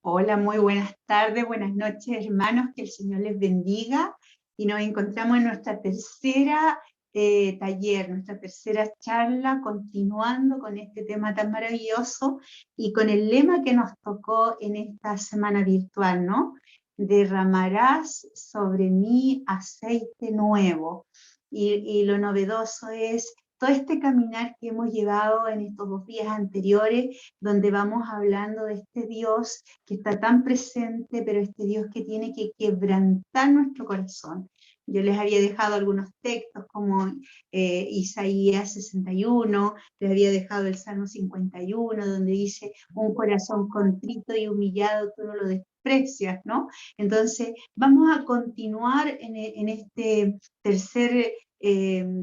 Hola, muy buenas tardes, buenas noches, hermanos, que el Señor les bendiga. Y nos encontramos en nuestra tercera taller, nuestra tercera charla, continuando con este tema tan maravilloso y con el lema que nos tocó en esta semana virtual, ¿no? Derramarás sobre mí aceite nuevo. Y lo novedoso es todo este caminar que hemos llevado en estos 2 días anteriores, donde vamos hablando de este Dios que está tan presente, pero este Dios que tiene que quebrantar nuestro corazón. Yo les había dejado algunos textos como Isaías 61, les había dejado el Salmo 51, donde dice, un corazón contrito y humillado tú no lo desprecias, ¿no? Entonces, vamos a continuar en este tercer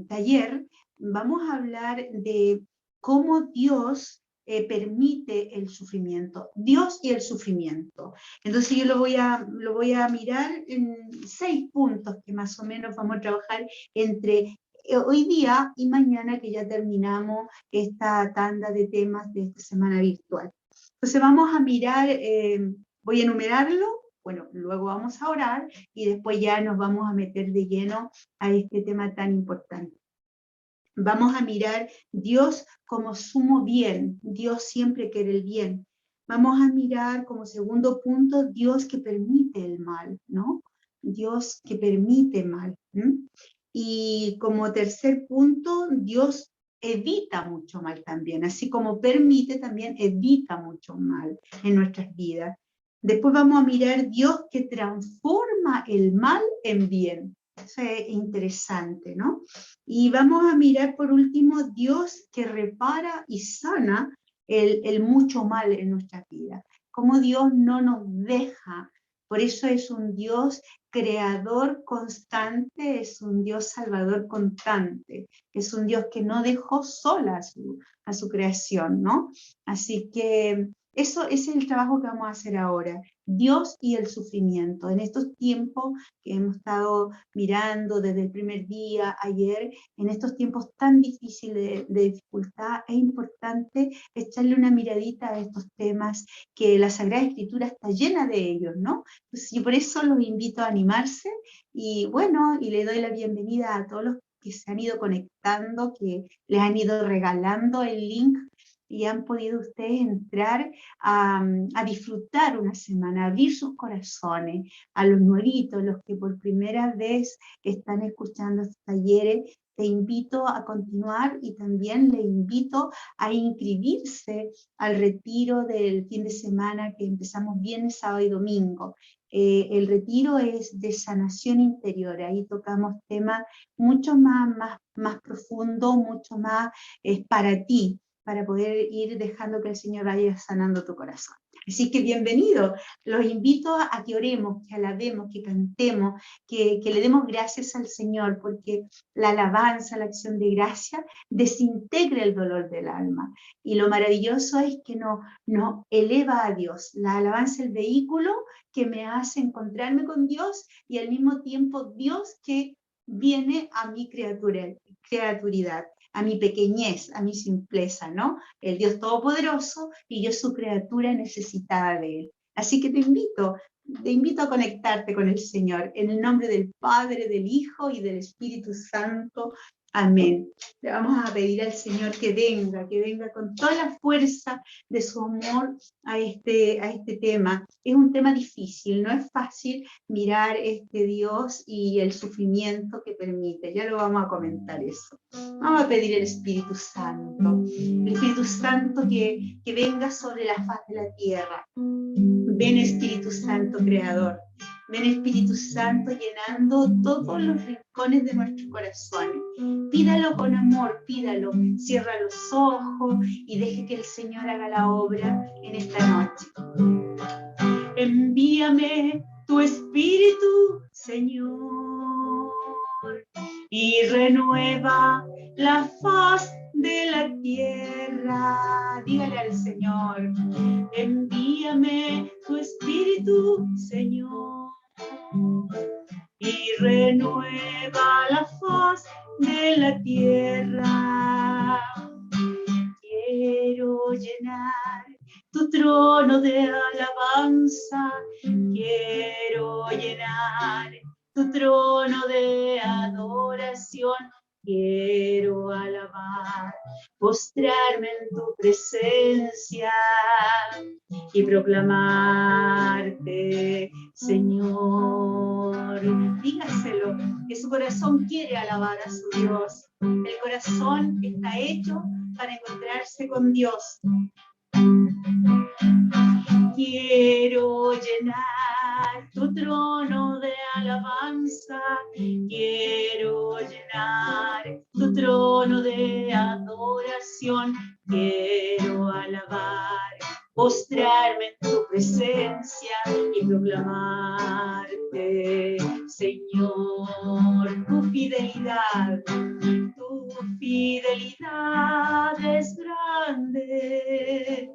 taller. Vamos a hablar de cómo Dios permite el sufrimiento, Dios y el sufrimiento. Entonces yo lo voy a mirar en 6 puntos que más o menos vamos a trabajar entre hoy día y mañana, que ya terminamos esta tanda de temas de esta semana virtual. Entonces vamos a mirar, voy a enumerarlo, bueno, luego vamos a orar y después ya nos vamos a meter de lleno a este tema tan importante. Vamos a mirar Dios como sumo bien, Dios siempre quiere el bien. Vamos a mirar como segundo punto Dios que permite el mal, ¿no? Dios que permite mal. Y como tercer punto, Dios evita mucho mal también, así como permite, también evita mucho mal en nuestras vidas. Después vamos a mirar Dios que transforma el mal en bien. Eso es interesante, ¿no? Y vamos a mirar por último Dios que repara y sana el mucho mal en nuestra vida. Cómo Dios no nos deja. Por eso es un Dios creador constante, es un Dios salvador constante, es un Dios que no dejó sola a su creación, ¿no? Así que eso es el trabajo que vamos a hacer ahora. Dios y el sufrimiento. En estos tiempos que hemos estado mirando desde el primer día, ayer, en estos tiempos tan difíciles de dificultad, es importante echarle una miradita a estos temas que la Sagrada Escritura está llena de ellos, ¿no? Entonces, yo por eso los invito a animarse y bueno, y le doy la bienvenida a todos los que se han ido conectando, que les han ido regalando el link y han podido ustedes entrar a disfrutar una semana, a abrir sus corazones, a los nuevitos, los que por primera vez están escuchando estos talleres. Te invito a continuar y también le invito a inscribirse al retiro del fin de semana que empezamos viernes, sábado y domingo. El retiro es de sanación interior, ahí tocamos temas mucho más profundos, mucho más para ti, para poder ir dejando que el Señor vaya sanando tu corazón. Así que bienvenido, los invito a que oremos, que alabemos, que cantemos, que le demos gracias al Señor, porque la alabanza, la acción de gracia desintegra el dolor del alma. Y lo maravilloso es que nos eleva a Dios. La alabanza es el vehículo que me hace encontrarme con Dios y al mismo tiempo Dios que viene a mi criaturidad, a mi pequeñez, a mi simpleza, ¿no? El Dios Todopoderoso y yo su criatura necesitada de Él. Así que te invito a conectarte con el Señor, en el nombre del Padre, del Hijo y del Espíritu Santo. Amén. Le vamos a pedir al Señor que venga con toda la fuerza de su amor a este tema. Es un tema difícil, no es fácil mirar este Dios y el sufrimiento que permite. Ya lo vamos a comentar eso. Vamos a pedir el Espíritu Santo que venga sobre la faz de la tierra. Ven Espíritu Santo Creador, ven Espíritu Santo llenando todos los rincones de nuestros corazones. Pídalo con amor, pídalo, cierra los ojos y deje que el Señor haga la obra en esta noche. Envíame tu Espíritu, Señor, y renueva la faz de la tierra. Dígale al Señor, envíame tu Espíritu, Señor, y renueva la faz de la tierra. Quiero llenar tu trono de alabanza quiero llenar, tu trono de adoración quiero alabar, postrarme en tu presencia y proclamarte, Señor. Dígaselo, que su corazón quiere alabar a su Dios. El corazón está hecho para encontrarse con Dios. Quiero llenar tu trono de alabanza, quiero llenar tu trono de adoración, quiero alabar, postrarme en tu presencia y proclamarte, Señor, tu fidelidad es grande,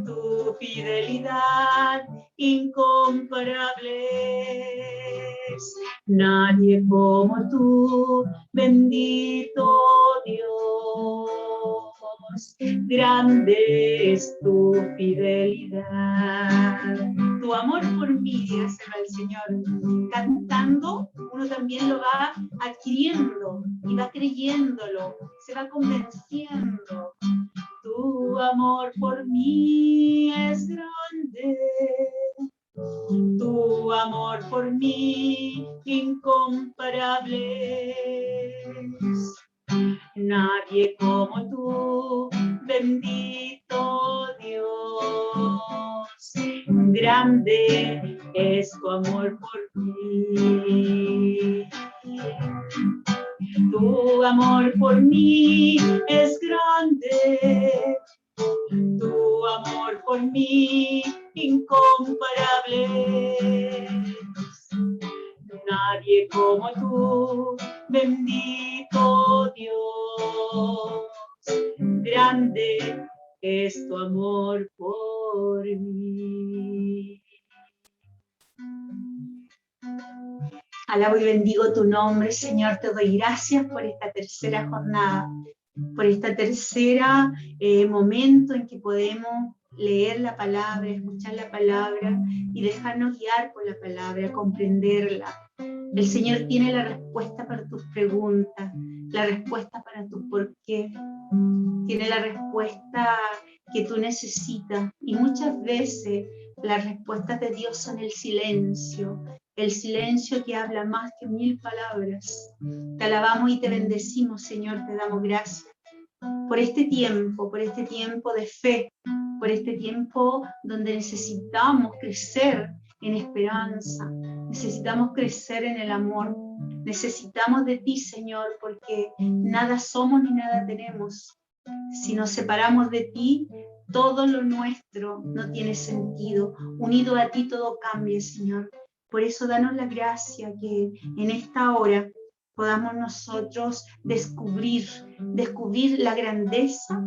tu fidelidad incomparable es. Nadie como tú, bendito Dios, grande es tu fidelidad. Tu amor por mí, dígaselo al Señor. Cantando, uno también lo va adquiriendo y va creyéndolo, se va convenciendo. Tu amor por mí es grande, tu amor por mí incomparable es. Nadie como tú, bendito Dios, grande es tu amor por mí. Tu amor por mí es grande, tu amor por mí incomparable. Nadie como tú, bendito Dios, grande es tu amor por mí. Alabo y bendigo tu nombre, Señor. Te doy gracias por esta tercera jornada, por esta tercera momento en que podemos leer la palabra, escuchar la palabra y dejarnos guiar por la palabra, comprenderla. El Señor tiene la respuesta para tus preguntas, la respuesta para tu por qué, tiene la respuesta que tú necesitas, y muchas veces las respuestas de Dios son el silencio que habla más que 1000 palabras. Te alabamos y te bendecimos, Señor, te damos gracias por este tiempo de fe, por este tiempo donde necesitamos crecer en esperanza, necesitamos crecer en el amor, necesitamos de ti, Señor, porque nada somos ni nada tenemos. Si nos separamos de ti, todo lo nuestro no tiene sentido. Unido a ti todo cambia, Señor. Por eso danos la gracia que en esta hora podamos nosotros descubrir la grandeza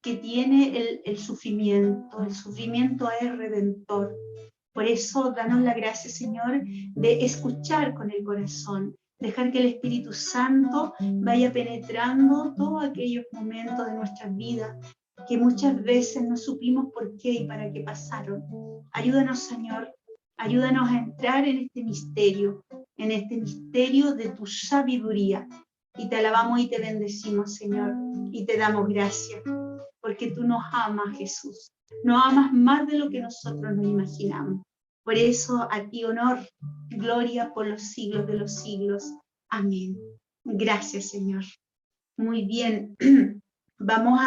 que tiene el sufrimiento. El sufrimiento es redentor. Por eso danos la gracia, Señor, de escuchar con el corazón, dejar que el Espíritu Santo vaya penetrando todos aquellos momentos de nuestras vidas que muchas veces no supimos por qué y para qué pasaron. Ayúdanos, Señor, ayúdanos a entrar en este misterio de tu sabiduría. Y te alabamos y te bendecimos, Señor, y te damos gracias, porque tú nos amas, Jesús. Nos amas más de lo que nosotros nos imaginamos. Por eso a ti honor, gloria por los siglos de los siglos. Amén. Gracias, Señor. Muy bien. Vamos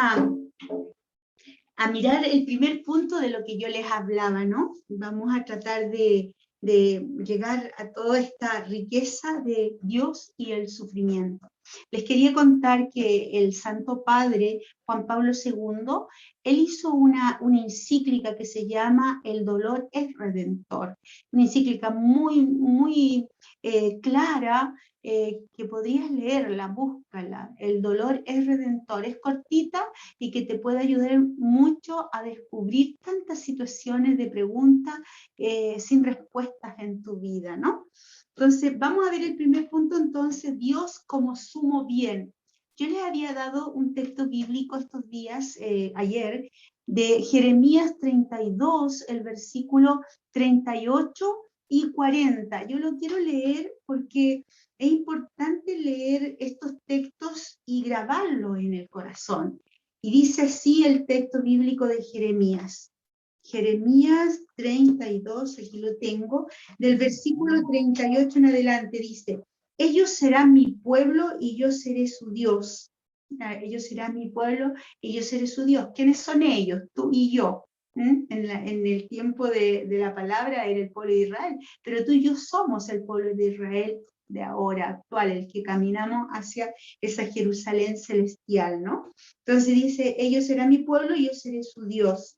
a mirar el primer punto de lo que yo les hablaba, ¿no? Vamos a tratar de llegar a toda esta riqueza de Dios y el sufrimiento. Les quería contar que el Santo Padre, Juan Pablo II, él hizo una encíclica que se llama El dolor es redentor, una encíclica muy clara, que podrías leerla, búscala. El dolor es redentor, es cortita y que te puede ayudar mucho a descubrir tantas situaciones de preguntas sin respuestas en tu vida, ¿no? Entonces, vamos a ver el primer punto, entonces, Dios como sumo bien. Yo les había dado un texto bíblico estos días, ayer, de Jeremías 32, el versículo 38 y 40. Yo lo quiero leer porque es importante leer estos textos y grabarlos en el corazón. Y dice así el texto bíblico de Jeremías. Jeremías 32, aquí lo tengo, del versículo 38 en adelante, dice: ellos serán mi pueblo y yo seré su Dios. Ellos serán mi pueblo y yo seré su Dios. ¿Quiénes son ellos? Tú y yo. En el tiempo de la palabra era el pueblo de Israel, pero tú y yo somos el pueblo de Israel de ahora, actual, el que caminamos hacia esa Jerusalén celestial, ¿no? Entonces dice: ellos serán mi pueblo y yo seré su Dios.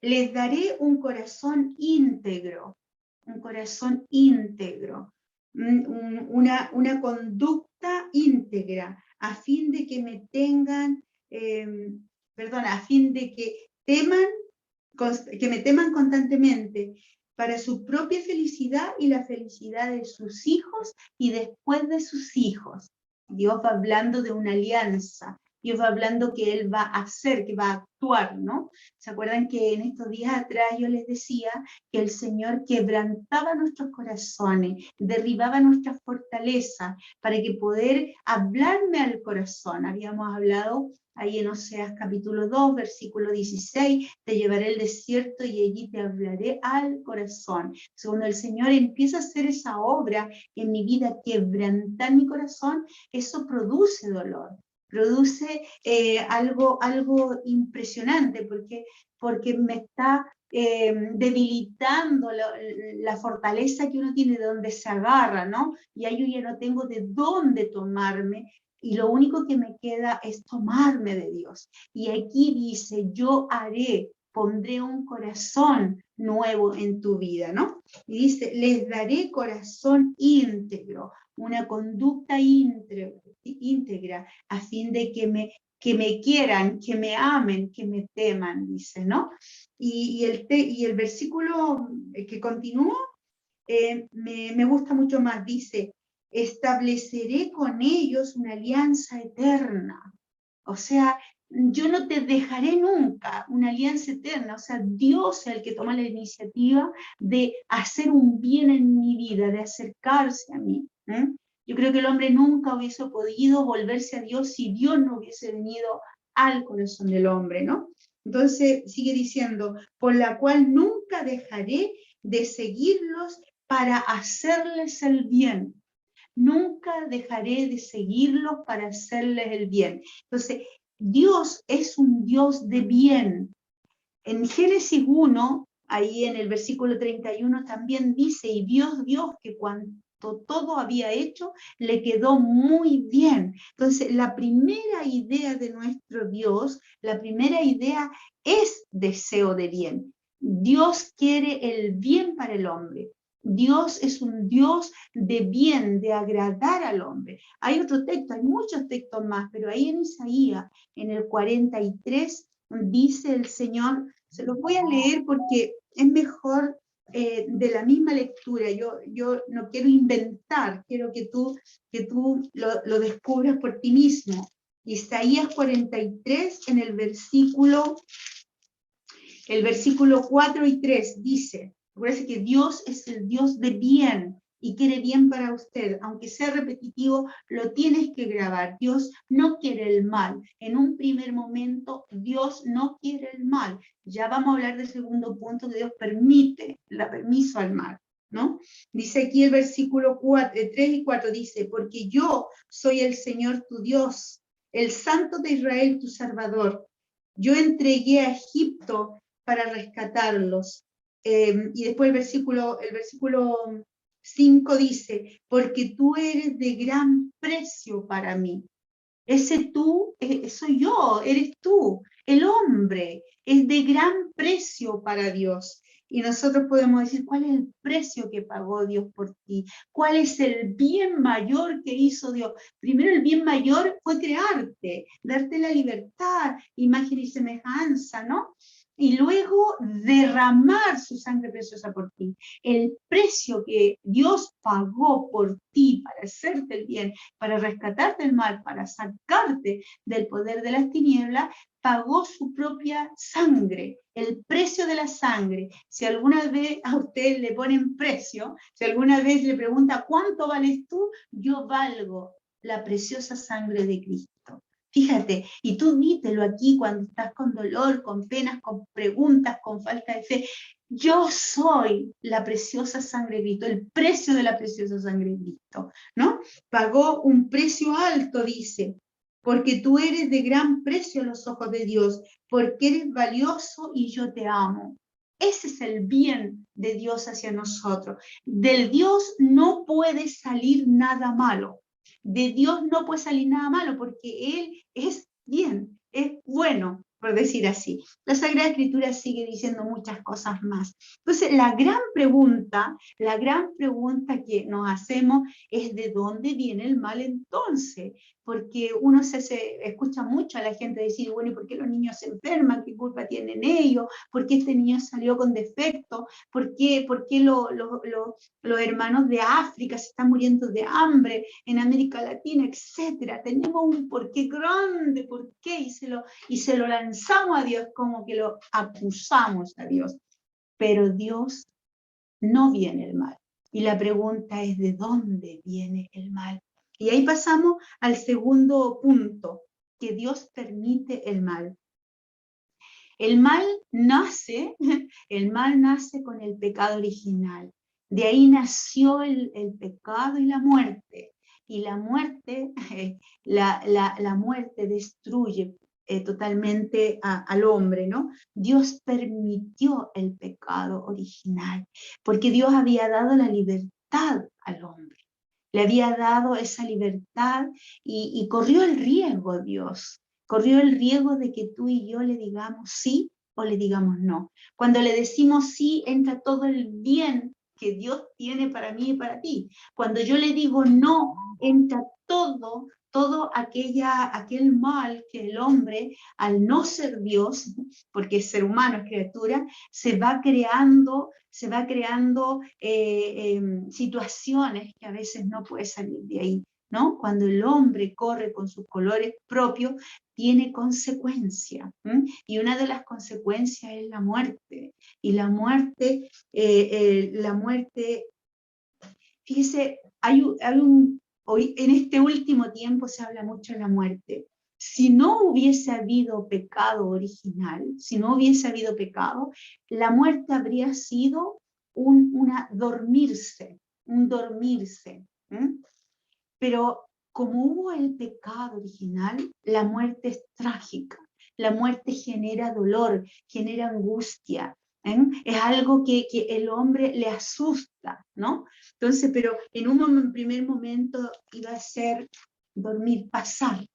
Les daré un corazón íntegro, una conducta íntegra, a fin de que me tengan, a fin de que me teman constantemente, para su propia felicidad y la felicidad de sus hijos y después de sus hijos. Dios va hablando de una alianza. Dios va hablando que Él va a hacer, que va a actuar, ¿no? ¿Se acuerdan que en estos días atrás yo les decía que el Señor quebrantaba nuestros corazones, derribaba nuestras fortalezas para que poder hablarme al corazón? Habíamos hablado ahí en Oseas capítulo 2, versículo 16, te llevaré al desierto y allí te hablaré al corazón. Cuando el Señor empieza a hacer esa obra en mi vida, quebrantar mi corazón, eso produce dolor. Produce algo impresionante, porque me está debilitando la fortaleza que uno tiene, de donde se agarra, ¿no? Y ahí yo ya no tengo de dónde tomarme, y lo único que me queda es tomarme de Dios. Y aquí dice: yo pondré un corazón nuevo en tu vida, ¿no? Y dice: les daré corazón íntegro, una conducta íntegra, a fin de que me quieran, que me amen, que me teman, dice, ¿no? Y el versículo que continúa me gusta mucho más, dice: estableceré con ellos una alianza eterna. O sea, yo no te dejaré nunca, una alianza eterna. O sea, Dios es el que toma la iniciativa de hacer un bien en mi vida, de acercarse a mí. Yo creo que el hombre nunca hubiese podido volverse a Dios si Dios no hubiese venido al corazón del hombre, ¿no? Entonces sigue diciendo: por la cual nunca dejaré de seguirlos para hacerles el bien. Nunca dejaré de seguirlos para hacerles el bien. Entonces, Dios es un Dios de bien. En Génesis 1, ahí en el versículo 31 también dice: y Dios que cuanto todo había hecho, le quedó muy bien. Entonces, la primera idea de nuestro Dios, la primera idea es deseo de bien. Dios quiere el bien para el hombre. Dios es un Dios de bien, de agradar al hombre. Hay otro texto, hay muchos textos más, pero ahí en Isaías, en el 43, dice el Señor, se los voy a leer porque es mejor de la misma lectura. Yo no quiero inventar, quiero que tú lo descubras por ti mismo. Isaías 43, en el versículo 4 y 3, dice: parece que Dios es el Dios de bien y quiere bien para usted. Aunque sea repetitivo, lo tienes que grabar. Dios no quiere el mal. En un primer momento, Dios no quiere el mal. Ya vamos a hablar del segundo punto, que Dios da permiso al mal, ¿no? Dice aquí el versículo 3 y 4, dice: porque yo soy el Señor tu Dios, el Santo de Israel tu Salvador. Yo entregué a Egipto para rescatarlos. Y después el versículo 5 dice: porque tú eres de gran precio para mí. Ese tú soy yo, eres tú. El hombre es de gran precio para Dios. Y nosotros podemos decir: ¿cuál es el precio que pagó Dios por ti? ¿Cuál es el bien mayor que hizo Dios? Primero, el bien mayor fue crearte, darte la libertad, imagen y semejanza, ¿no? y luego derramar su sangre preciosa por ti. El precio que Dios pagó por ti para hacerte el bien, para rescatarte del mal, para sacarte del poder de las tinieblas, pagó su propia sangre, el precio de la sangre. Si alguna vez a usted le ponen precio, si alguna vez le pregunta ¿cuánto vales tú? Yo valgo la preciosa sangre de Cristo. Fíjate, y tú dítelo aquí cuando estás con dolor, con penas, con preguntas, con falta de fe. Yo soy la preciosa sangre de Cristo, el precio de la preciosa sangre de Cristo, ¿no? Pagó un precio alto, dice, porque tú eres de gran precio a los ojos de Dios, porque eres valioso y yo te amo. Ese es el bien de Dios hacia nosotros. Del Dios no puede salir nada malo. De Dios no puede salir nada malo porque Él es bien, es bueno, por decir así. La Sagrada Escritura sigue diciendo muchas cosas más. Entonces, la gran pregunta que nos hacemos es ¿de dónde viene el mal entonces? Porque uno escucha mucho a la gente decir, bueno, ¿y por qué los niños se enferman? ¿Qué culpa tienen ellos? ¿Por qué este niño salió con defecto? ¿Por qué los hermanos de África se están muriendo de hambre? En América Latina, etcétera. Tenemos un porqué grande, ¿por qué? Y se lo lanzamos a Dios, como que lo acusamos a Dios. Pero Dios no viene el mal. Y la pregunta es, ¿de dónde viene el mal? Y ahí pasamos al segundo punto, que Dios permite el mal. El mal nace con el pecado original. De ahí nació el pecado y la muerte. Y la muerte, la muerte destruye totalmente al hombre, ¿no? Dios permitió el pecado original, porque Dios había dado la libertad al hombre. Le había dado esa libertad y corrió el riesgo Dios. Corrió el riesgo de que tú y yo le digamos sí o le digamos no. Cuando le decimos sí, entra todo el bien que Dios tiene para mí y para ti. Cuando yo le digo no, entra todo aquel mal que el hombre, al no ser Dios, porque es ser humano, es criatura, se va creando situaciones que a veces no puede salir de ahí, ¿no? Cuando el hombre corre con sus colores propios, tiene consecuencias, y una de las consecuencias es la muerte, y la muerte, fíjese, hoy en este último tiempo se habla mucho de la muerte. Si no hubiese habido pecado original, si no hubiese habido pecado, la muerte habría sido un dormirse. Pero como hubo el pecado original, la muerte es trágica. La muerte genera dolor, genera angustia. Es algo que el hombre le asusta, ¿no? Entonces, pero en un primer momento iba a ser dormir, pasar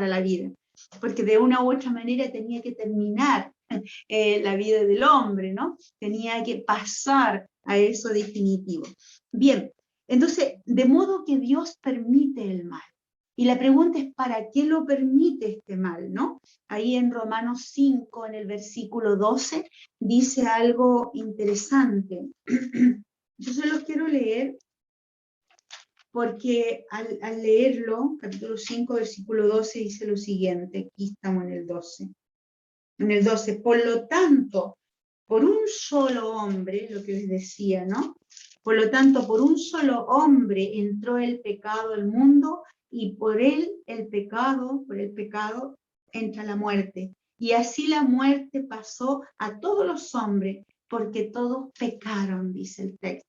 a la vida, porque de una u otra manera tenía que terminar la vida del hombre, ¿no? Tenía que pasar a eso definitivo. Bien, entonces, de modo que Dios permite el mal. Y la pregunta es, ¿para qué lo permite este mal, no? Ahí en Romanos 5, en el versículo 12, dice algo interesante. Yo se los quiero leer porque al leerlo, capítulo 5, versículo 12, dice lo siguiente. Aquí estamos en el 12. En el 12, por lo tanto, por un solo hombre, lo que les decía, ¿no? Por lo tanto, por un solo hombre entró el pecado al mundo y por el pecado entra la muerte. Y así la muerte pasó a todos los hombres porque todos pecaron, dice el texto.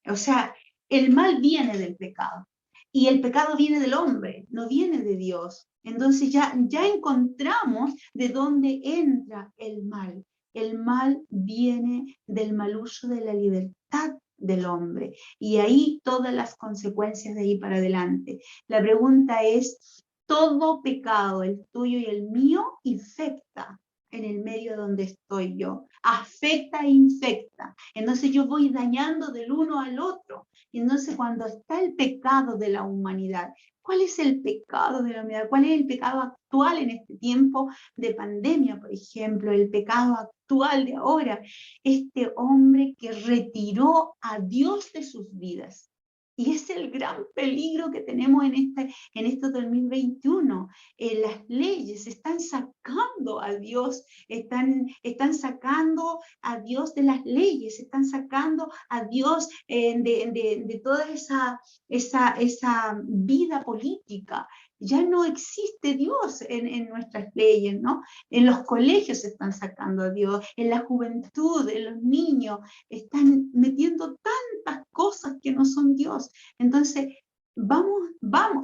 O sea, el mal viene del pecado y el pecado viene del hombre, no viene de Dios. Entonces ya encontramos de dónde entra el mal. El mal viene del mal uso de la libertad del hombre. Y ahí todas las consecuencias de ahí para adelante. La pregunta es, ¿todo pecado, el tuyo y el mío, infecta en el medio donde estoy yo? Afecta e infecta. Entonces yo voy dañando del uno al otro. Y entonces cuando está el pecado de la humanidad, ¿Cuál es el pecado de la humanidad? ¿Cuál es el pecado actual en este tiempo de pandemia, por ejemplo? El pecado actual de ahora. Este hombre que retiró a Dios de sus vidas. Y es el gran peligro que tenemos en este 2021. Las leyes están sacando a Dios, están sacando a Dios de las leyes, están sacando a Dios de toda esa vida política. Ya no existe Dios en nuestras leyes, ¿no? En los colegios se están sacando a Dios, en la juventud, en los niños, están metiendo tantas cosas que no son Dios. Entonces,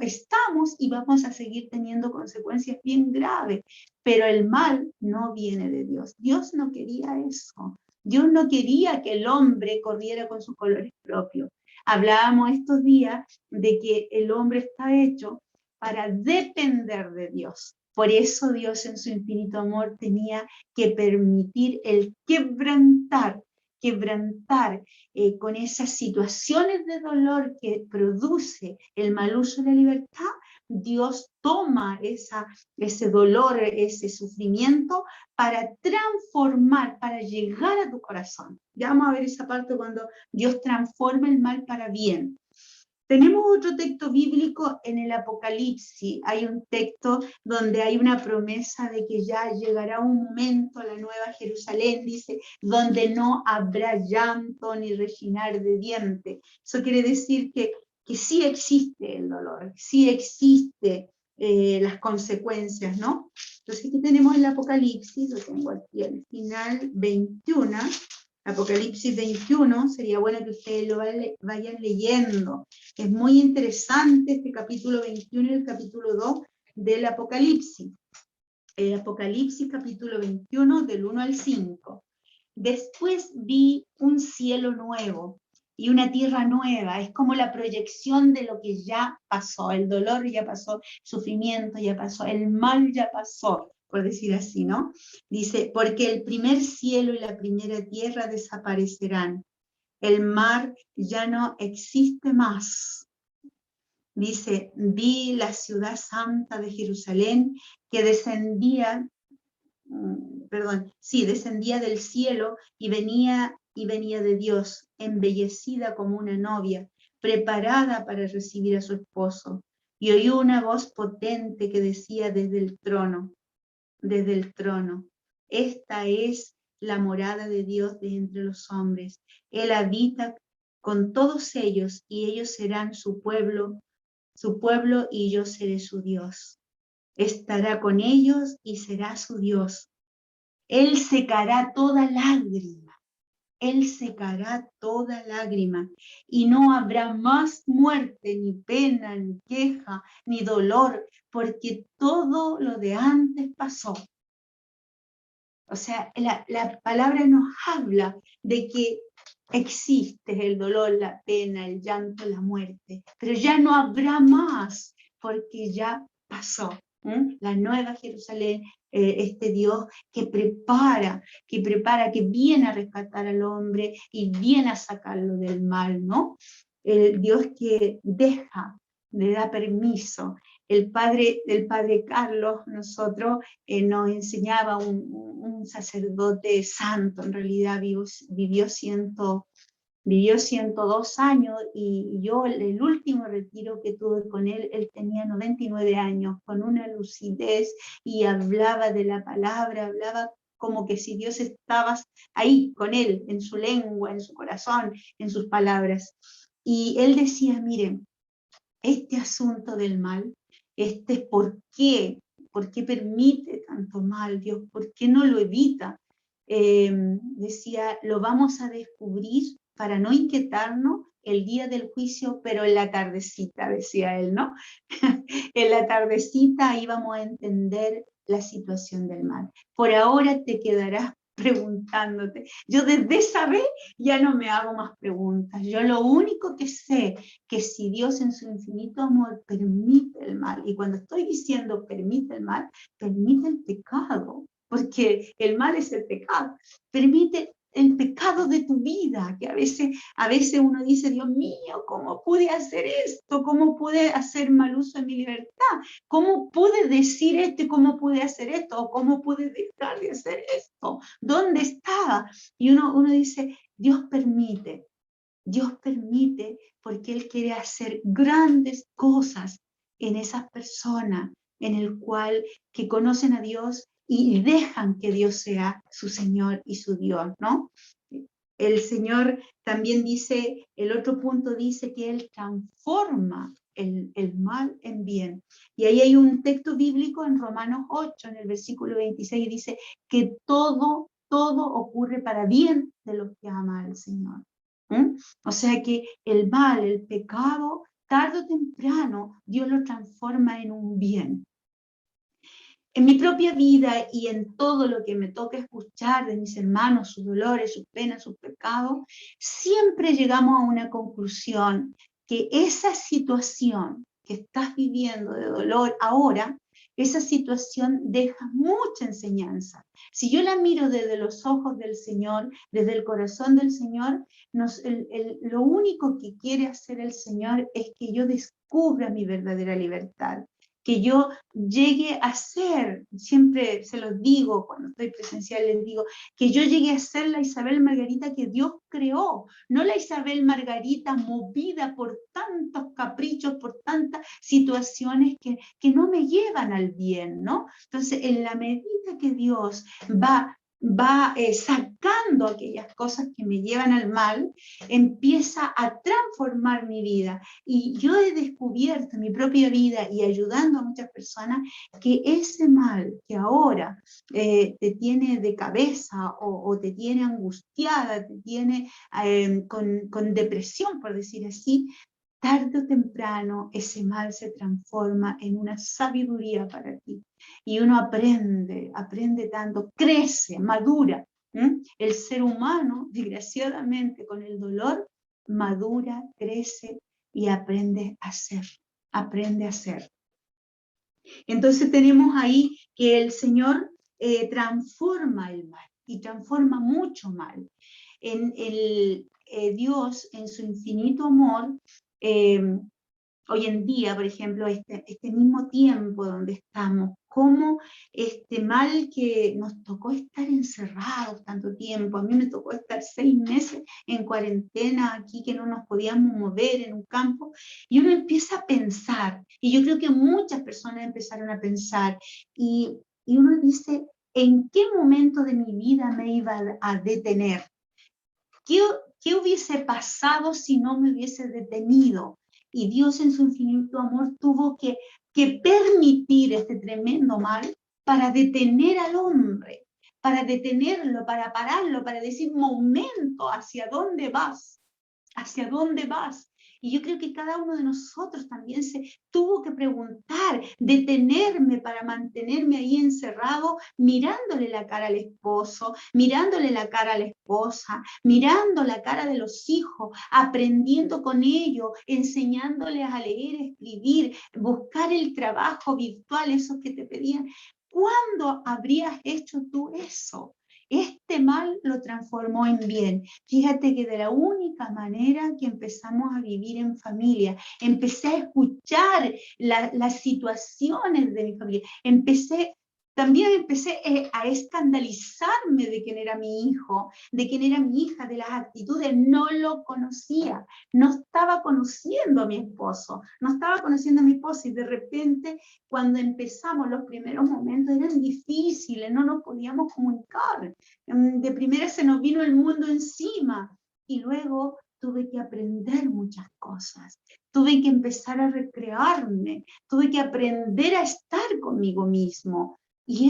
estamos y vamos a seguir teniendo consecuencias bien graves, pero el mal no viene de Dios. Dios no quería eso. Dios no quería que el hombre corriera con sus colores propios. Hablábamos estos días de que el hombre está hecho para depender de Dios. Por eso Dios en su infinito amor tenía que permitir el quebrantar con esas situaciones de dolor que produce el mal uso de la libertad. Dios toma ese dolor, ese sufrimiento para transformar, para llegar a tu corazón. Ya vamos a ver esa parte cuando Dios transforma el mal para bien. Tenemos otro texto bíblico en el Apocalipsis. Hay un texto donde hay una promesa de que ya llegará un momento a la nueva Jerusalén, dice, donde no habrá llanto ni rechinar de dientes. Eso quiere decir que sí existe el dolor, sí existe las consecuencias, ¿no? Entonces aquí tenemos el Apocalipsis, lo tengo aquí al final, 21, Apocalipsis 21, sería bueno que ustedes lo vayan leyendo. Es muy interesante este capítulo 21 y el capítulo 2 del Apocalipsis. El Apocalipsis capítulo 21 del 1 al 5. Después vi un cielo nuevo y una tierra nueva. Es como la proyección de lo que ya pasó. El dolor ya pasó, el sufrimiento ya pasó, el mal ya pasó, por decir así, ¿no? Dice, porque el primer cielo y la primera tierra desaparecerán. El mar ya no existe más. Dice, vi la ciudad santa de Jerusalén que descendía del cielo y venía de Dios, embellecida como una novia, preparada para recibir a su esposo. Y oí una voz potente que decía desde el trono, esta es la morada de Dios de entre los hombres. Él habita con todos ellos y ellos serán su pueblo y yo seré su Dios. Estará con ellos y será su Dios. Él secará toda lágrima, y no habrá más muerte, ni pena, ni queja, ni dolor, porque todo lo de antes pasó. O sea, la palabra nos habla de que existe el dolor, la pena, el llanto, la muerte, pero ya no habrá más, porque ya pasó. La nueva Jerusalén, este Dios que prepara, que viene a rescatar al hombre y viene a sacarlo del mal, ¿no? El Dios que le da permiso. El padre Carlos, nosotros, nos enseñaba un sacerdote santo, en realidad vivió 102 años, y yo el último retiro que tuve con él tenía 99 años, con una lucidez, y hablaba de la palabra, hablaba como que si Dios estaba ahí con él, en su lengua, en su corazón, en sus palabras. Y él decía, miren, este asunto del mal, ¿por qué permite tanto mal Dios? ¿Por qué no lo evita? Decía, lo vamos a descubrir para no inquietarnos el día del juicio, pero en la tardecita, decía él, ¿no? En la tardecita ahí vamos a entender la situación del mal. Por ahora te quedarás preguntándote. Yo desde esa vez ya no me hago más preguntas. Yo lo único que sé, que si Dios en su infinito amor permite el mal, y cuando estoy diciendo permite el mal, permite el pecado, porque el mal es el pecado, permite el pecado de tu vida, que a veces uno dice, Dios mío, ¿cómo pude hacer esto? ¿Cómo pude hacer mal uso de mi libertad? ¿Cómo pude decir esto y cómo pude hacer esto? ¿O cómo pude dejar de hacer esto? ¿Dónde estaba? Y uno dice, Dios permite porque Él quiere hacer grandes cosas en esas personas, en el cual que conocen a Dios y dejan que Dios sea su Señor y su Dios, ¿no? El Señor también dice, el otro punto dice que Él transforma el mal en bien. Y ahí hay un texto bíblico en Romanos 8, en el versículo 26, dice que todo ocurre para bien de los que aman al Señor. ¿Mm? O sea que el mal, el pecado, tarde o temprano, Dios lo transforma en un bien. En mi propia vida y en todo lo que me toca escuchar de mis hermanos, sus dolores, sus penas, sus pecados, siempre llegamos a una conclusión, que esa situación que estás viviendo de dolor ahora, esa situación deja mucha enseñanza. Si yo la miro desde los ojos del Señor, desde el corazón del Señor, lo único que quiere hacer el Señor es que yo descubra mi verdadera libertad, que yo llegue a ser, siempre se los digo cuando estoy presencial, les digo, que yo llegue a ser la Isabel Margarita que Dios creó, no la Isabel Margarita movida por tantos caprichos, por tantas situaciones que no me llevan al bien, ¿no? Entonces, en la medida que Dios va sacando aquellas cosas que me llevan al mal, empieza a transformar mi vida. Y yo he descubierto en mi propia vida y ayudando a muchas personas que ese mal que ahora te tiene de cabeza o te tiene angustiada, te tiene con depresión, por decir así, tarde o temprano ese mal se transforma en una sabiduría para ti. Y uno aprende tanto, crece, madura. El ser humano, desgraciadamente, con el dolor, madura, crece y aprende a ser. Entonces tenemos ahí que el Señor transforma el mal y transforma mucho mal. Dios, en su infinito amor, hoy en día, por ejemplo, este mismo tiempo donde estamos, cómo este mal que nos tocó estar encerrados tanto tiempo, a mí me tocó estar 6 meses en cuarentena aquí, que no nos podíamos mover en un campo, y uno empieza a pensar, y yo creo que muchas personas empezaron a pensar, y uno dice, ¿en qué momento de mi vida me iba a detener? ¿Qué hubiese pasado si no me hubiese detenido? Y Dios en su infinito amor tuvo que permitir este tremendo mal para detener al hombre, para detenerlo, para pararlo, para decir, momento, ¿hacia dónde vas? ¿Hacia dónde vas? Y yo creo que cada uno de nosotros también se tuvo que preguntar, detenerme para mantenerme ahí encerrado, mirándole la cara al esposo, mirándole la cara a la esposa, mirando la cara de los hijos, aprendiendo con ellos, enseñándoles a leer, escribir, buscar el trabajo virtual, esos que te pedían. ¿Cuándo habrías hecho tú eso? Este mal lo transformó en bien. Fíjate que de la única manera que empezamos a vivir en familia, empecé a escuchar las situaciones de mi familia, también empecé a escandalizarme de quién era mi hijo, de quién era mi hija, de las actitudes. No lo conocía, no estaba conociendo a mi esposo, y de repente cuando empezamos los primeros momentos eran difíciles, no nos podíamos comunicar. De primera se nos vino el mundo encima y luego tuve que aprender muchas cosas, tuve que empezar a recrearme, tuve que aprender a estar conmigo mismo. Y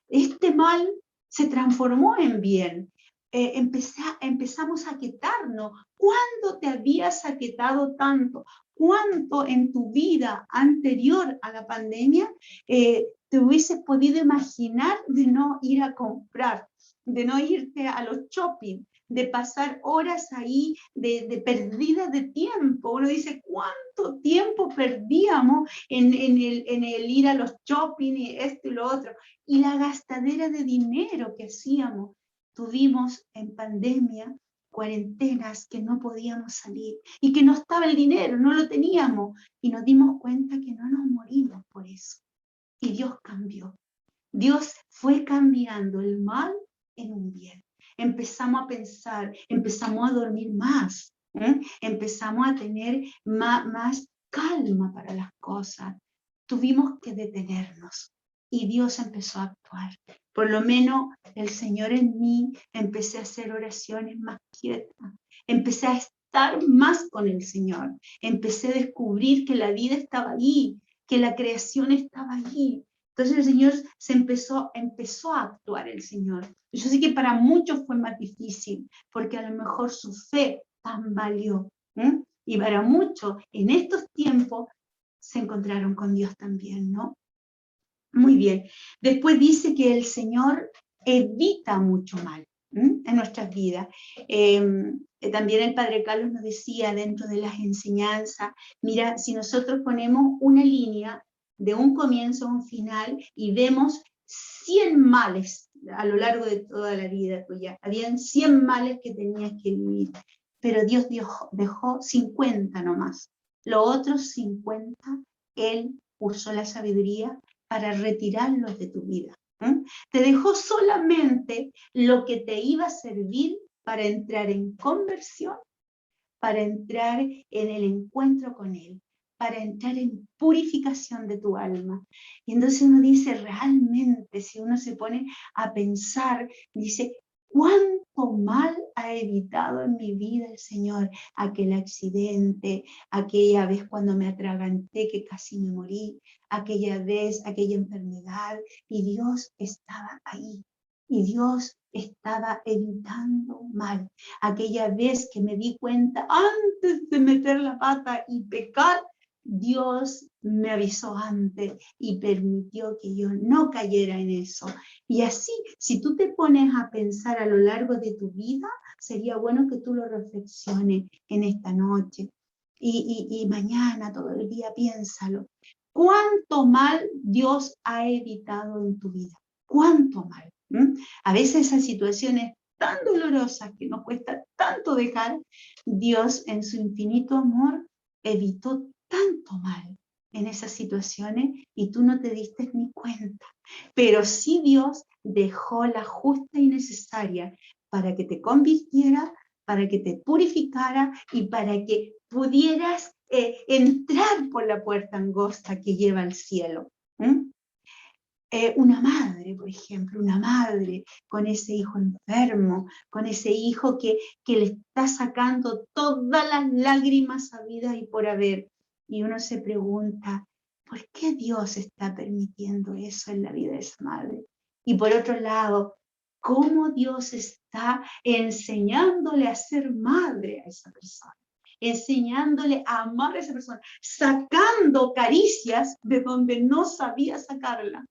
este mal se transformó en bien. Empezamos a aquietarnos. ¿Cuándo te habías aquietado tanto? ¿Cuánto en tu vida anterior a la pandemia te hubieses podido imaginar de no ir a comprar, de no irte a los shopping, de pasar horas ahí de pérdida de tiempo? Uno dice, ¿cuánto tiempo perdíamos en el ir a los shopping y esto y lo otro? Y la gastadera de dinero que hacíamos. Tuvimos en pandemia cuarentenas que no podíamos salir y que no estaba el dinero, no lo teníamos. Y nos dimos cuenta que no nos morimos por eso. Y Dios cambió. Dios fue cambiando el mal en un bien. Empezamos a pensar, empezamos a dormir más, empezamos a tener más calma para las cosas. Tuvimos que detenernos y Dios empezó a actuar. Por lo menos el Señor en mí, empecé a hacer oraciones más quietas, empecé a estar más con el Señor, empecé a descubrir que la vida estaba allí, que la creación estaba allí. Entonces el Señor empezó a actuar el Señor. Yo sé que para muchos fue más difícil, porque a lo mejor su fe tambaleó. Y para muchos en estos tiempos se encontraron con Dios también, ¿no? Muy bien. Después dice que el Señor evita mucho mal en nuestras vidas. También el Padre Carlos nos decía dentro de las enseñanzas, mira, si nosotros ponemos una línea de un comienzo a un final y vemos 100 males a lo largo de toda la vida tuya, habían 100 males que tenías que vivir, pero Dios dejó 50 nomás. Los otros 50, Él usó la sabiduría para retirarlos de tu vida. Te dejó solamente lo que te iba a servir para entrar en conversión, para entrar en el encuentro con Él, para entrar en purificación de tu alma. Y entonces uno dice, realmente, si uno se pone a pensar, dice, ¿cuánto mal ha evitado en mi vida el Señor? Aquel accidente, aquella vez cuando me atraganté que casi me morí, aquella vez, aquella enfermedad, y Dios estaba ahí. Y Dios estaba evitando mal. Aquella vez que me di cuenta, antes de meter la pata y pecar, Dios me avisó antes y permitió que yo no cayera en eso. Y así, si tú te pones a pensar a lo largo de tu vida, sería bueno que tú lo reflexiones en esta noche. Y mañana, todo el día, piénsalo. ¿Cuánto mal Dios ha evitado en tu vida? ¿Cuánto mal? A veces esas situaciones tan dolorosas que nos cuesta tanto dejar, Dios en su infinito amor evitó tanto mal en esas situaciones y tú no te diste ni cuenta. Pero sí Dios dejó la justa y necesaria para que te convirtiera, para que te purificara y para que pudieras entrar por la puerta angosta que lleva al cielo. Una madre, por ejemplo, una madre con ese hijo enfermo, con ese hijo que le está sacando todas las lágrimas habidas y por haber. Y uno se pregunta, ¿por qué Dios está permitiendo eso en la vida de esa madre? Y por otro lado, ¿cómo Dios está enseñándole a ser madre a esa persona? Enseñándole a amar a esa persona, sacando caricias de donde no sabía sacarla.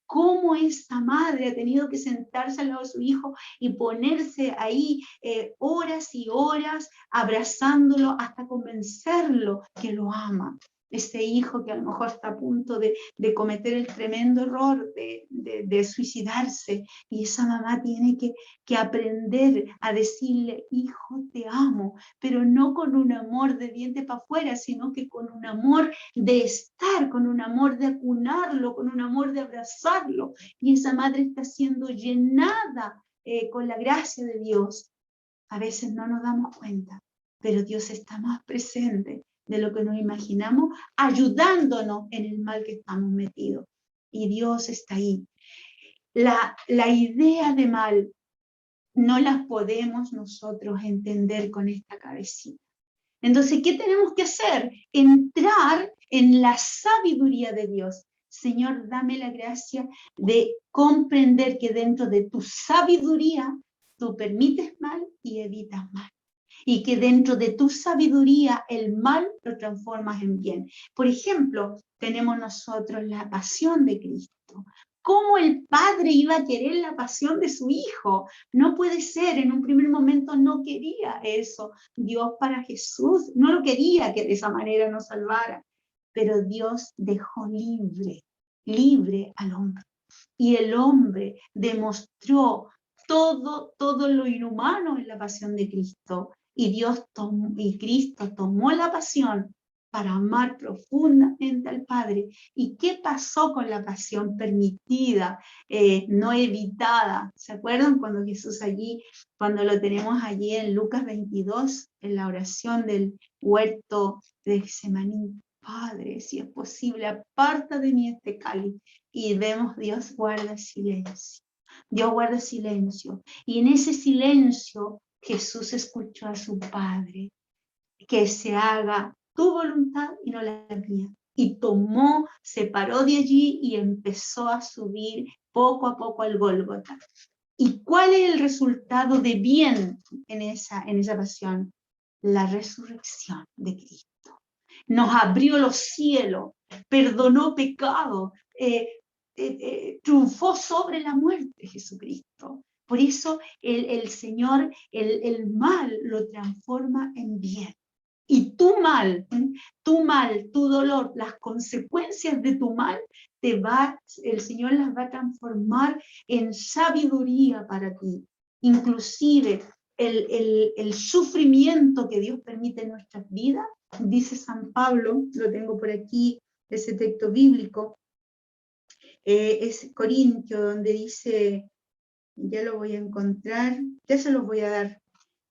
Cómo esa madre ha tenido que sentarse al lado de su hijo y ponerse ahí horas y horas abrazándolo hasta convencerlo que lo ama. Ese hijo que a lo mejor está a punto de cometer el tremendo error de suicidarse, y esa mamá tiene que aprender a decirle, hijo, te amo, pero no con un amor de diente para afuera, sino que con un amor de estar, con un amor de acunarlo, con un amor de abrazarlo. Y esa madre está siendo llenada con la gracia de Dios. A veces no nos damos cuenta, pero Dios está más presente de lo que nos imaginamos, ayudándonos en el mal que estamos metidos. Y Dios está ahí. La idea de mal no la podemos nosotros entender con esta cabecita. Entonces, ¿qué tenemos que hacer? Entrar en la sabiduría de Dios. Señor, dame la gracia de comprender que dentro de tu sabiduría tú permites mal y evitas mal. Y que dentro de tu sabiduría el mal lo transformas en bien. Por ejemplo, tenemos nosotros la pasión de Cristo. ¿Cómo el Padre iba a querer la pasión de su Hijo? No puede ser, en un primer momento no quería eso. Dios para Jesús no lo quería que de esa manera nos salvara, pero Dios dejó libre al hombre. Y el hombre demostró todo lo inhumano en la pasión de Cristo. Y Cristo tomó la pasión para amar profundamente al Padre. ¿Y qué pasó con la pasión permitida, no evitada? ¿Se acuerdan cuando Jesús allí, cuando lo tenemos allí en Lucas 22, en la oración del huerto de Getsemaní? Padre, si es posible, aparta de mí este cáliz. Y vemos, Dios guarda silencio. Dios guarda silencio. Y en ese silencio Jesús escuchó a su Padre, que se haga tu voluntad y no la mía. Y se paró de allí y empezó a subir poco a poco al Gólgota. ¿Y cuál es el resultado de bien en esa pasión? La resurrección de Cristo. Nos abrió los cielos, perdonó pecado, triunfó sobre la muerte Jesucristo. Por eso el Señor, el mal lo transforma en bien. Y tu mal, tu dolor, las consecuencias de tu mal, el Señor las va a transformar en sabiduría para ti. Inclusive el sufrimiento que Dios permite en nuestras vidas, dice San Pablo, lo tengo por aquí, ese texto bíblico, es Corintio, donde dice, ya lo voy a encontrar, ya se los voy a dar,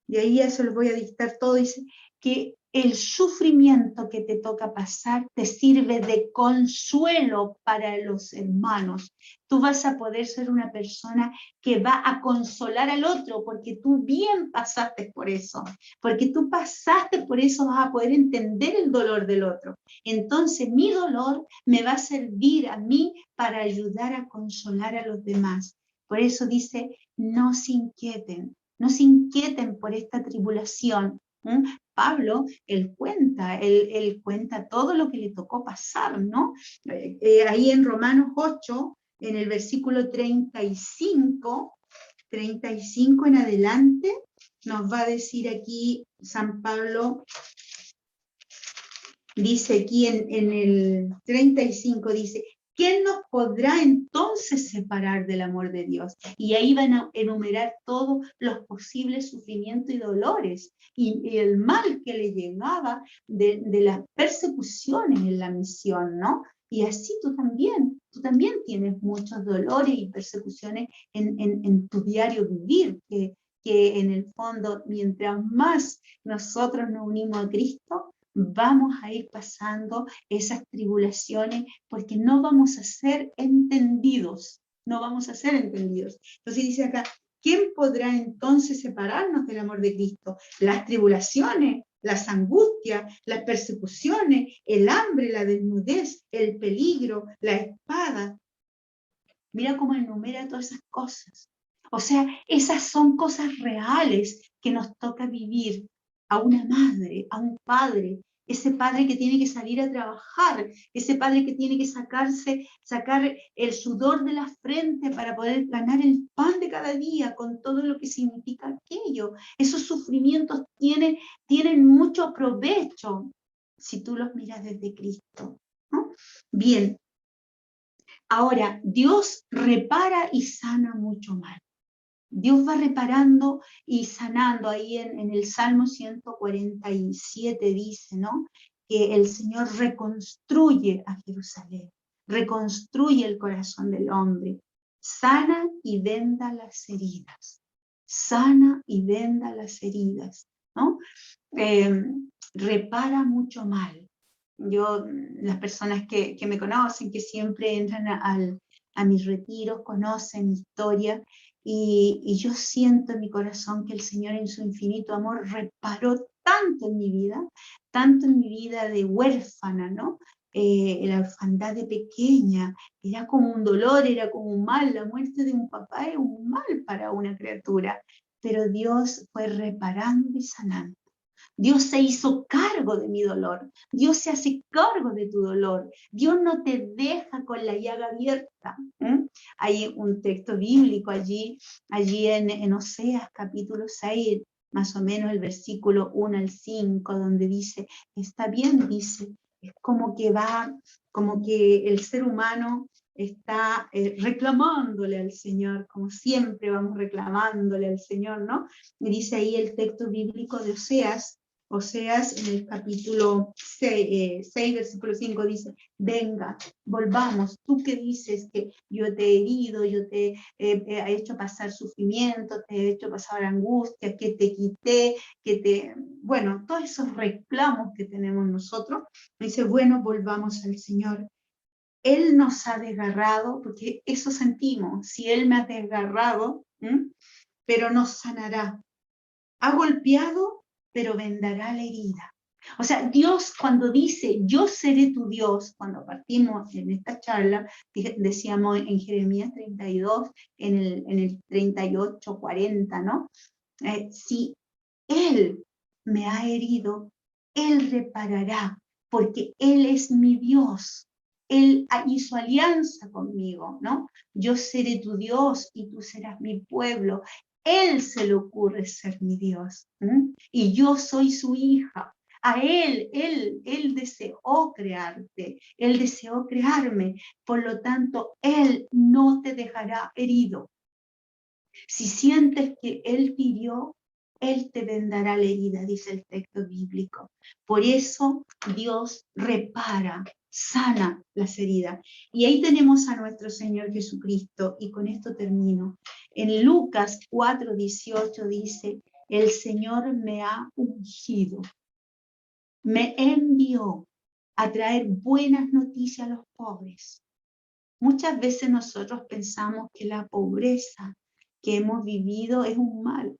de ahí ya se los voy a dictar todo, dice que el sufrimiento que te toca pasar te sirve de consuelo para los hermanos. Tú vas a poder ser una persona que va a consolar al otro, porque tú bien pasaste por eso. Porque tú pasaste por eso, vas a poder entender el dolor del otro. Entonces mi dolor me va a servir a mí para ayudar a consolar a los demás. Por eso dice, no se inquieten por esta tribulación. Pablo, él cuenta todo lo que le tocó pasar, ¿no? Ahí en Romanos 8, en el versículo 35 en adelante, nos va a decir aquí San Pablo, dice aquí en el 35, dice, ¿quién nos podrá entonces separar del amor de Dios? Y ahí van a enumerar todos los posibles sufrimientos y dolores y el mal que le llegaba de las persecuciones en la misión, ¿no? Y así tú también tienes muchos dolores y persecuciones en tu diario vivir, que en el fondo, mientras más nosotros nos unimos a Cristo, vamos a ir pasando esas tribulaciones porque no vamos a ser entendidos, Entonces dice acá, ¿quién podrá entonces separarnos del amor de Cristo? Las tribulaciones, las angustias, las persecuciones, el hambre, la desnudez, el peligro, la espada. Mira cómo enumera todas esas cosas. O sea, esas son cosas reales que nos toca vivir a una madre, a un padre, ese padre que tiene que salir a trabajar, ese padre que tiene que sacar el sudor de la frente para poder ganar el pan de cada día con todo lo que significa aquello. Esos sufrimientos tienen mucho provecho si tú los miras desde Cristo, ¿no? Bien. Ahora, Dios repara y sana mucho mal. Dios va reparando y sanando. Ahí en el Salmo 147 dice, ¿no? Que el Señor reconstruye a Jerusalén, reconstruye el corazón del hombre, sana y venda las heridas, sana y venda las heridas, ¿no? Repara mucho mal. Las personas que me conocen, que siempre entran a mis retiros, conocen mi historia, y yo siento en mi corazón que el Señor en su infinito amor reparó tanto en mi vida de huérfana, ¿no? La orfandad de pequeña, era como un dolor, era como un mal, la muerte de un papá es un mal para una criatura, pero Dios fue reparando y sanando. Dios se hizo cargo de mi dolor. Dios se hace cargo de tu dolor. Dios no te deja con la llaga abierta. Hay un texto bíblico allí en Oseas capítulo 6, más o menos el versículo 1 al 5, donde dice, está bien, dice, es como que el ser humano está reclamándole al Señor, como siempre vamos reclamándole al Señor, ¿no? Y dice ahí el texto bíblico de Oseas en el capítulo 6 versículo 5 dice, venga, volvamos, tú que dices que yo te he herido, yo te he hecho pasar sufrimiento, te he hecho pasar angustia, que te quité, bueno, todos esos reclamos que tenemos nosotros, dice, bueno, volvamos al Señor. Él nos ha desgarrado, porque eso sentimos, si Él me ha desgarrado, pero nos sanará. Ha golpeado, pero vendará la herida. O sea, Dios cuando dice, yo seré tu Dios, cuando partimos en esta charla, decíamos en Jeremías 32, en el 38, 40, ¿no? Si Él me ha herido, Él reparará, porque Él es mi Dios. Él hizo alianza conmigo, ¿no? Yo seré tu Dios y tú serás mi pueblo. Él se le ocurre ser mi Dios. Y yo soy su hija. A él deseó crearte, Él deseó crearme. Por lo tanto, Él no te dejará herido. Si sientes que Él te hirió, Él te vendará la herida, dice el texto bíblico. Por eso Dios repara, sana las heridas. Y ahí tenemos a nuestro Señor Jesucristo, y con esto termino. En Lucas 4:18 dice, el Señor me ha ungido, me envió a traer buenas noticias a los pobres. Muchas veces nosotros pensamos que la pobreza que hemos vivido es un mal.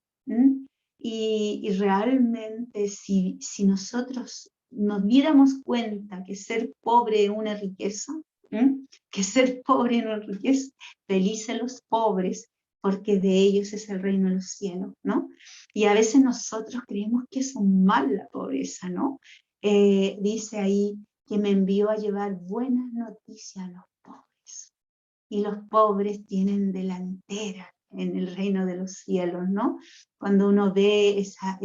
Y realmente si nosotros nos diéramos cuenta que ser pobre es una riqueza, que ser pobre es una riqueza, felices los pobres, porque de ellos es el reino de los cielos, ¿no? Y a veces nosotros creemos que es un mal la pobreza, ¿no? Dice ahí que me envió a llevar buenas noticias a los pobres. Y los pobres tienen delantera en el reino de los cielos, ¿no? Cuando uno ve esa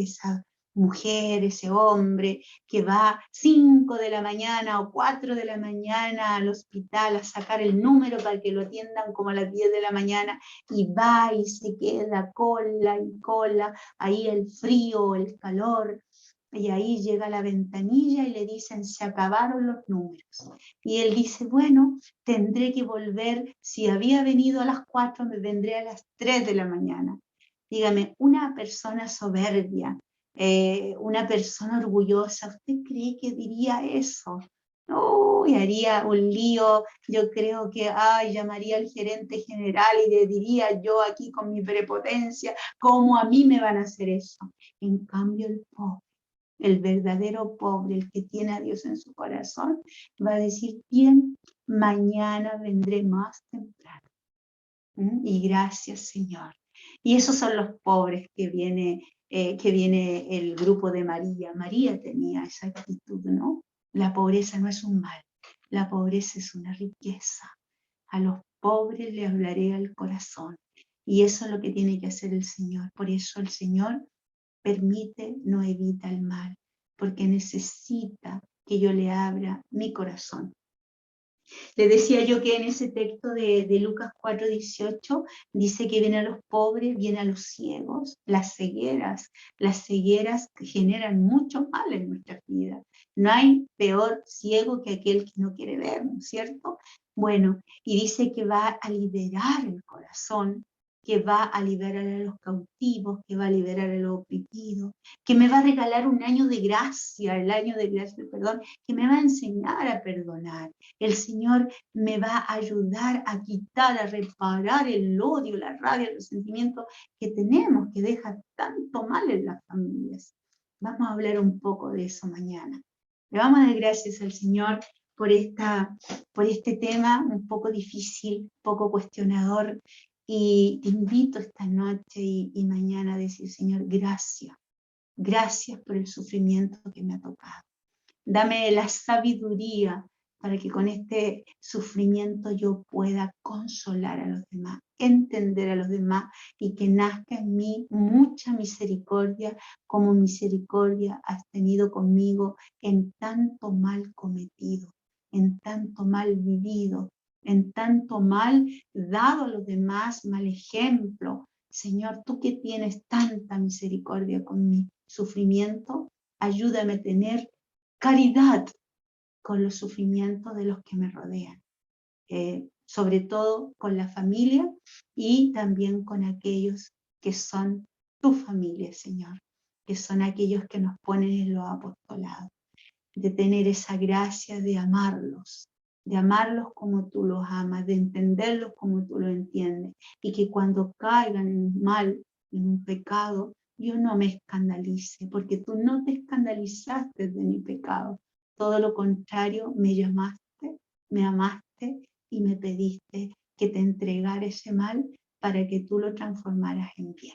mujer, ese hombre que va 5 de la mañana o 4 de la mañana al hospital a sacar el número para que lo atiendan como a las 10 de la mañana y va y se queda cola y cola, ahí el frío, el calor, y ahí llega a la ventanilla y le dicen, se acabaron los números. Y él dice, bueno, tendré que volver, si había venido a las 4, me vendré a las 3 de la mañana. Dígame, una persona soberbia, una persona orgullosa, ¿usted cree que diría eso? No, y haría un lío, yo creo que, llamaría al gerente general y le diría yo aquí con mi prepotencia, ¿cómo a mí me van a hacer eso? En cambio el pobre, el verdadero pobre, el que tiene a Dios en su corazón, va a decir, bien, mañana vendré más temprano. Y gracias, Señor. Y esos son los pobres que viene el grupo de María. María tenía esa actitud, ¿no? La pobreza no es un mal, la pobreza es una riqueza. A los pobres le hablaré al corazón. Y eso es lo que tiene que hacer el Señor. Por eso el Señor permite, no evita el mal, porque necesita que yo le abra mi corazón. Le decía yo que en ese texto de Lucas 4:18 dice que viene a los pobres, viene a los ciegos, las cegueras que generan mucho mal en nuestra vida. No hay peor ciego que aquel que no quiere ver, ¿no es cierto? Bueno, y dice que va a liberar el corazón, que va a liberar a los cautivos, que va a liberar a los oprimidos, que me va a regalar un año de gracia, perdón, que me va a enseñar a perdonar. El Señor me va a ayudar a quitar, a reparar el odio, la rabia, el resentimiento que tenemos, que deja tanto mal en las familias. Vamos a hablar un poco de eso mañana. Le vamos a dar gracias al Señor por este tema un poco difícil, poco cuestionador, y te invito esta noche y mañana a decir, Señor, gracias. Gracias por el sufrimiento que me ha tocado. Dame la sabiduría para que con este sufrimiento yo pueda consolar a los demás, entender a los demás y que nazca en mí mucha misericordia, como misericordia has tenido conmigo en tanto mal cometido, en tanto mal vivido, en tanto mal dado a los demás, mal ejemplo. Señor, tú que tienes tanta misericordia con mi sufrimiento, ayúdame a tener caridad con los sufrimientos de los que me rodean, sobre todo con la familia y también con aquellos que son tu familia, Señor, que son aquellos que nos ponen en los apostolados, de tener esa gracia de amarlos como tú los amas, de entenderlos como tú los entiendes, y que cuando caigan en un mal, en un pecado, yo no me escandalice, porque tú no te escandalizaste de mi pecado. Todo lo contrario, me llamaste, me amaste y me pediste que te entregara ese mal para que tú lo transformaras en bien.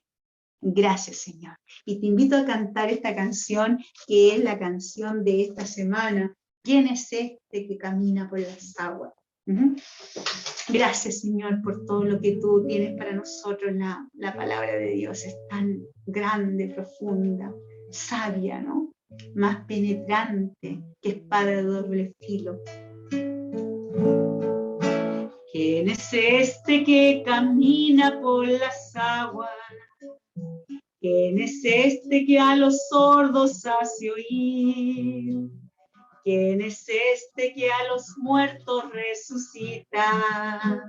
Gracias, Señor. Y te invito a cantar esta canción, que es la canción de esta semana. ¿Quién es este que camina por las aguas? Gracias, Señor, por todo lo que tú tienes para nosotros. La palabra de Dios es tan grande, profunda, sabia, ¿no? Más penetrante que espada de doble filo. ¿Quién es este que camina por las aguas? ¿Quién es este que a los sordos hace oír? ¿Quién es este que a los muertos resucita?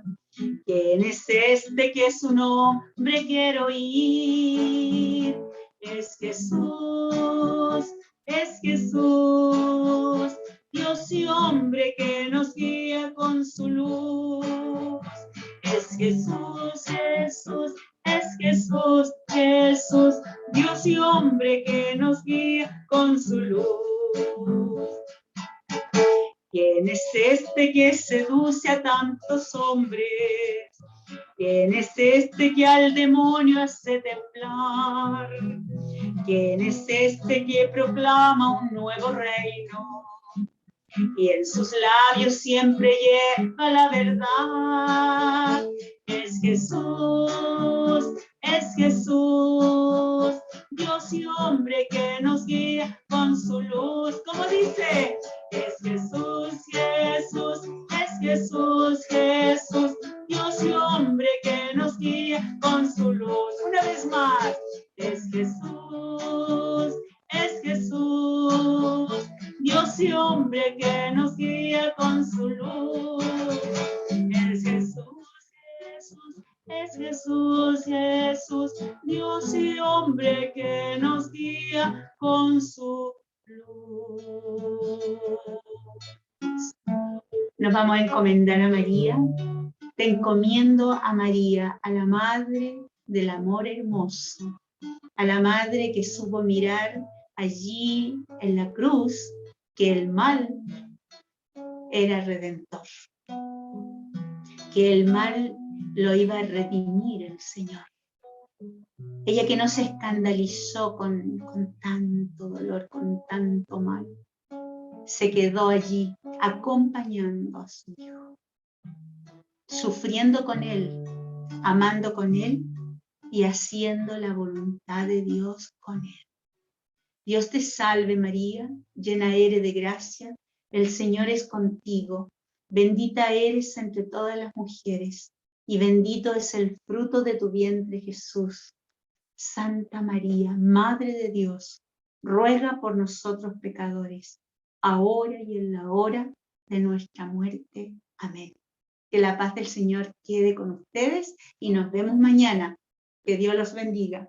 ¿Quién es este que su nombre quiero oír? Es Jesús, Dios y hombre que nos guía con su luz. Es Jesús, es Jesús, Dios y hombre que nos guía con su luz. ¿Quién es este que seduce a tantos hombres? ¿Quién es este que al demonio hace temblar? ¿Quién es este que proclama un nuevo reino? Y en sus labios siempre lleva la verdad. Es Jesús, Dios y hombre que nos guía con su luz. ¿Cómo dice? Es Jesús, Dios y hombre que nos guía con su luz. Una vez más, es Jesús, Dios y hombre que nos guía con su luz. Es Jesús, Dios y hombre que nos guía con su luz. Nos vamos a encomendar a María. Te encomiendo a María, a la Madre del amor hermoso, a la Madre que supo mirar allí en la cruz que el mal era redentor, que el mal lo iba a redimir el Señor. Ella que no se escandalizó con tanto dolor, con tanto mal, se quedó allí acompañando a su hijo, sufriendo con él, amando con él y haciendo la voluntad de Dios con él. Dios te salve María, llena eres de gracia, el Señor es contigo, bendita eres entre todas las mujeres, y bendito es el fruto de tu vientre Jesús. Santa María, Madre de Dios, ruega por nosotros pecadores, ahora y en la hora de nuestra muerte. Amén. Que la paz del Señor quede con ustedes y nos vemos mañana. Que Dios los bendiga.